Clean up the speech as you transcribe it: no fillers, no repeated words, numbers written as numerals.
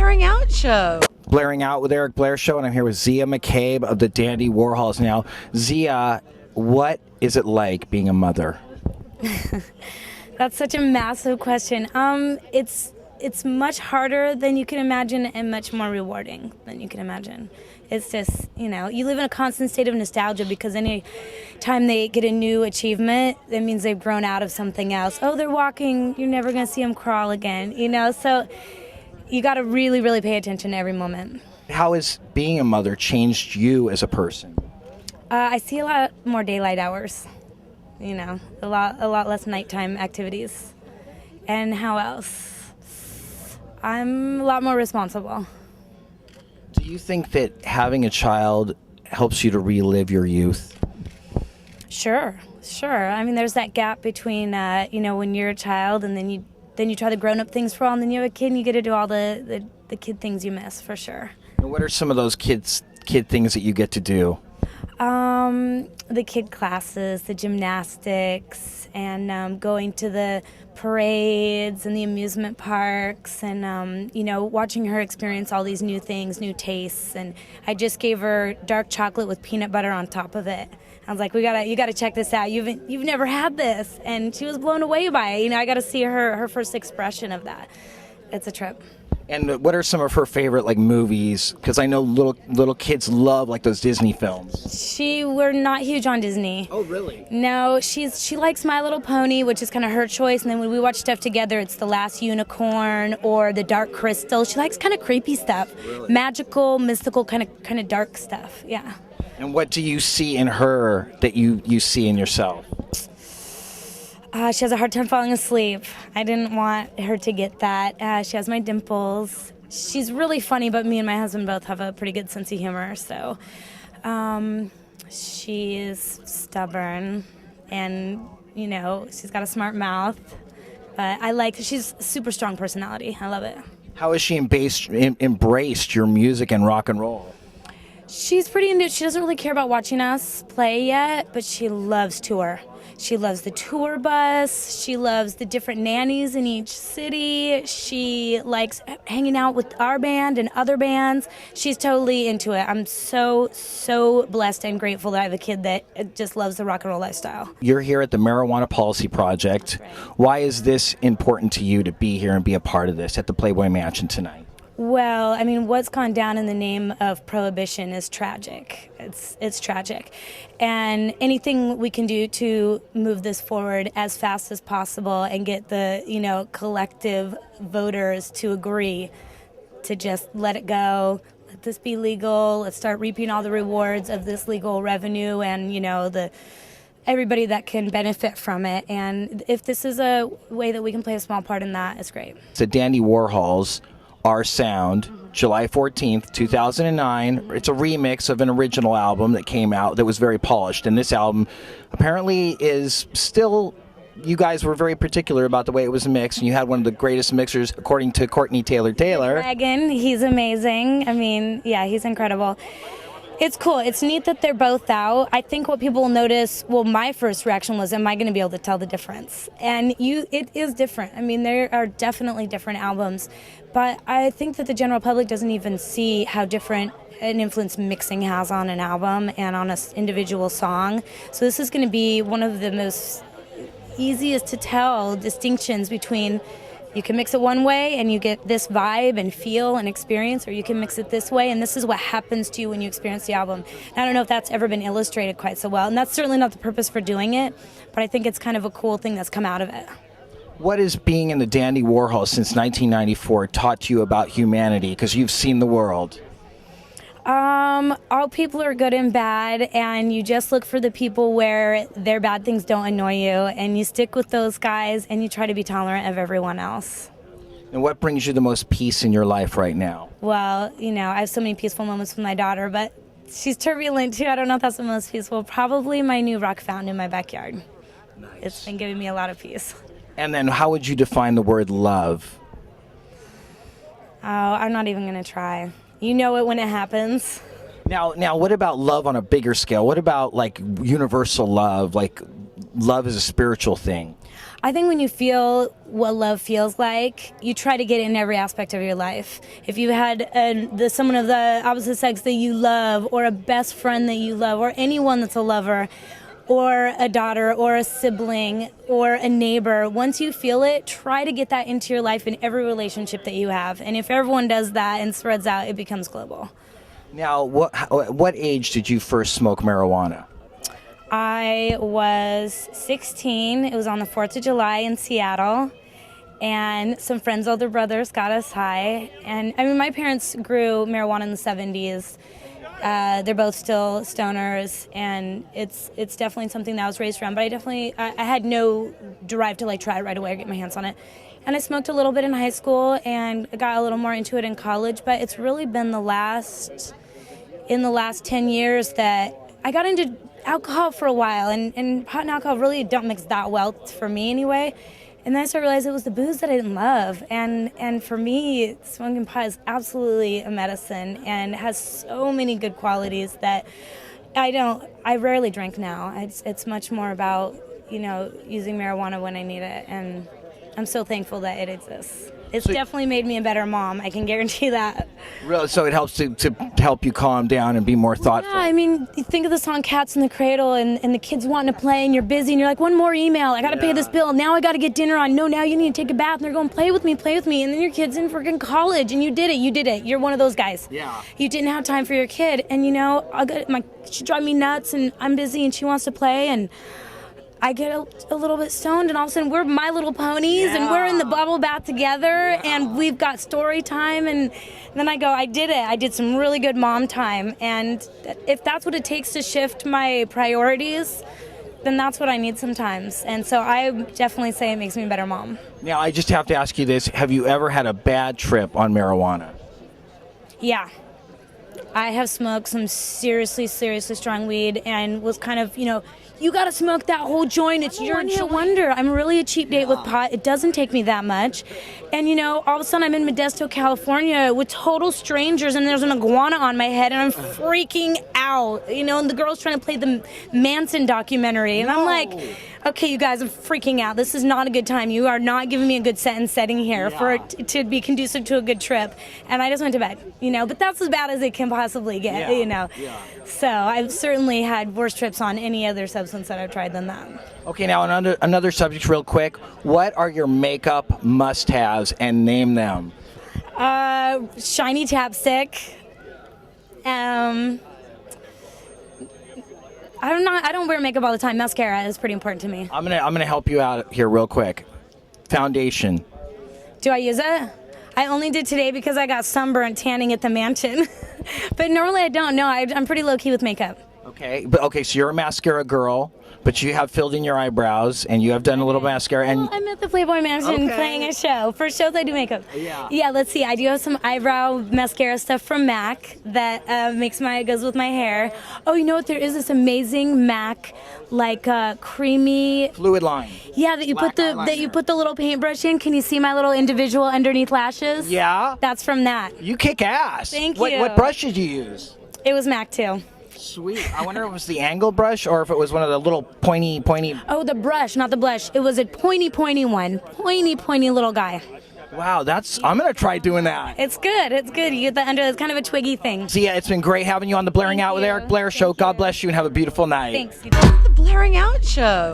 Blairing Out Show. Blairing Out with Eric Blair Show, and I'm here with Zia McCabe of the Dandy Warhols. Now, Zia, what is it like being a mother? That's such a massive question. It's much harder than you can imagine and much more rewarding than you can imagine. It's just, you live in a constant state of nostalgia because any time they get a new achievement, that means they've grown out of something else. Oh, they're walking, you're never going to see them crawl again, so you got to really, really pay attention to every moment. How has being a mother changed you as a person? I see a lot more daylight hours, a lot less nighttime activities. And how else? I'm a lot more responsible. Do you think that having a child helps you to relive your youth? Sure. I mean, there's that gap between, when you're a child and then you try the grown-up things for a while, and then you have a kid and you get to do all the kid things you miss, for sure. And what are some of those kid things that you get to do? The kid classes, the gymnastics, and going to the parades and the amusement parks, and watching her experience all these new things, new tastes. And I just gave her dark chocolate with peanut butter on top of it. I was like, you gotta check this out. You've never had this, and she was blown away by it. I got to see her first expression of that. It's a trip. And what are some of her favorite movies? Because I know little kids love those Disney films. We're not huge on Disney. Oh, really? No, she likes My Little Pony, which is kind of her choice. And then when we watch stuff together, it's The Last Unicorn or The Dark Crystal. She likes kind of creepy stuff, really? Magical, mystical, kind of dark stuff. Yeah. And what do you see in her that you see in yourself? She has a hard time falling asleep. I didn't want her to get that. She has my dimples. She's really funny, but me and my husband both have a pretty good sense of humor. So she is stubborn, and, she's got a smart mouth. But she's a super strong personality. I love it. How has she embraced your music and rock and roll? She's pretty into it. She doesn't really care about watching us play yet, but she loves tour. She loves the tour bus. She loves the different nannies in each city. She likes hanging out with our band and other bands. She's totally into it. I'm so blessed and grateful that I have a kid that just loves the rock and roll lifestyle. You're here at the Marijuana Policy Project. Right. Why is this important to you to be here and be a part of this at the Playboy Mansion tonight? Well, I mean, what's gone down in the name of prohibition is tragic. It's tragic. And anything we can do to move this forward as fast as possible and get the, collective voters to agree to just let it go, let this be legal, let's start reaping all the rewards of this legal revenue and, everybody that can benefit from it. And if this is a way that we can play a small part in that, it's great. It's a Dandy Warhols Our Sound, July 14th, 2009. It's a remix of an original album that came out that was very polished. And this album apparently is still, you guys were very particular about the way it was mixed. And you had one of the greatest mixers, according to Courtney Taylor. Megan, he's amazing. I mean, yeah, he's incredible. It's cool. It's neat that they're both out. I think what people will notice, my first reaction was, am I going to be able to tell the difference? And it is different. I mean, there are definitely different albums. But I think that the general public doesn't even see how different an influence mixing has on an album and on an individual song. So this is going to be one of the most easiest to tell distinctions between you can mix it one way and you get this vibe and feel and experience, or you can mix it this way and this is what happens to you when you experience the album. And I don't know if that's ever been illustrated quite so well, and that's certainly not the purpose for doing it, but I think it's kind of a cool thing that's come out of it. What has being in the Dandy Warhols since 1994 taught you about humanity? Because you've seen the world. All people are good and bad, and you just look for the people where their bad things don't annoy you, and you stick with those guys, and you try to be tolerant of everyone else. And what brings you the most peace in your life right now? Well, I have so many peaceful moments with my daughter, but she's turbulent too. I don't know if that's the most peaceful. Probably my new rock fountain in my backyard. Nice. It's been giving me a lot of peace. And then how would you define the word love? Oh, I'm not even going to try. You know it when it happens. Now, what about love on a bigger scale? What about universal love, love is a spiritual thing. I think when you feel what love feels like, you try to get it in every aspect of your life. If you had someone of the opposite sex that you love, or a best friend that you love, or anyone that's a lover, or a daughter, or a sibling, or a neighbor, once you feel it, try to get that into your life in every relationship that you have. And if everyone does that and spreads out, it becomes global. Now, what age did you first smoke marijuana? I was 16. It was on the 4th of July in Seattle. And some friends' older brothers got us high. And I mean, my parents grew marijuana in the 70s. They're both still stoners, and it's definitely something that I was raised around. But I had no drive to like try it right away or get my hands on it. And I smoked a little bit in high school and got a little more into it in college. But it's really been in the last 10 years that I got into alcohol for a while, and pot and alcohol really don't mix that well for me anyway. And then I started realizing it was the booze that I didn't love. And for me, smoking pot is absolutely a medicine and has so many good qualities that I rarely drink now. It's much more about, using marijuana when I need it. And I'm so thankful that it exists. It's definitely made me a better mom. I can guarantee that. Really? So it helps to help you calm down and be more thoughtful. Yeah, I mean, you think of the song Cats in the Cradle, and the kids wanting to play, and you're busy, and you're like, one more email. I got to pay this bill. Now I got to get dinner on. No, now you need to take a bath. And they're going, play with me. And then your kid's in freaking college, and you did it. You're one of those guys. Yeah. You didn't have time for your kid. And, she drives me nuts, and I'm busy, and she wants to play, and I get a little bit stoned, and all of a sudden we're My Little Ponies, and we're in the bubble bath together, and we've got story time, and then I go, I did it. I did some really good mom time, and if that's what it takes to shift my priorities, then that's what I need sometimes. And so I definitely say it makes me a better mom. Now, I just have to ask you this. Have you ever had a bad trip on marijuana? Yeah. I have smoked some seriously strong weed and was kind of, you got to smoke that whole joint. It's your wonder. I'm really a cheap date with pot. It doesn't take me that much. And, all of a sudden I'm in Modesto, California with total strangers, and there's an iguana on my head, and I'm freaking out. And the girl's trying to play the Manson documentary. And I'm like, okay, you guys, I'm freaking out. This is not a good time. You are not giving me a good set and setting here for it to be conducive to a good trip. And I just went to bed, but that's as bad as it can possibly get, So I've certainly had worse trips on any other substance that I've tried than that. Okay, now another subject real quick. What are your makeup must-haves, and name them? Shiny chapstick. I don't wear makeup all the time. Mascara is pretty important to me. I'm gonna help you out here real quick. Foundation. Do I use it? I only did today because I got sunburnt tanning at the mansion. But normally I don't. No, I'm pretty low-key with makeup. Okay, so you're a mascara girl, but you have filled in your eyebrows, and you have done a little mascara. And I'm at the Playboy Mansion playing a show. For shows, I do makeup. Yeah, let's see. I do have some eyebrow mascara stuff from MAC that goes with my hair. Oh, you know what? There is this amazing MAC, creamy fluid line. Yeah, that you put the little paintbrush in. Can you see my little individual underneath lashes? Yeah. That's from that. You kick ass. Thank you. What brush did you use? It was MAC too. Sweet. I wonder if it was the angle brush or if it was one of the little pointy. Oh, the brush, not the blush. It was a pointy one. Pointy little guy. Wow, I'm going to try doing that. It's good. You get that under, it's kind of a twiggy thing. Zia, it's been great having you on the Blaring Out with Eric Blair show. God bless you and have a beautiful night. Thanks. The Blaring Out show.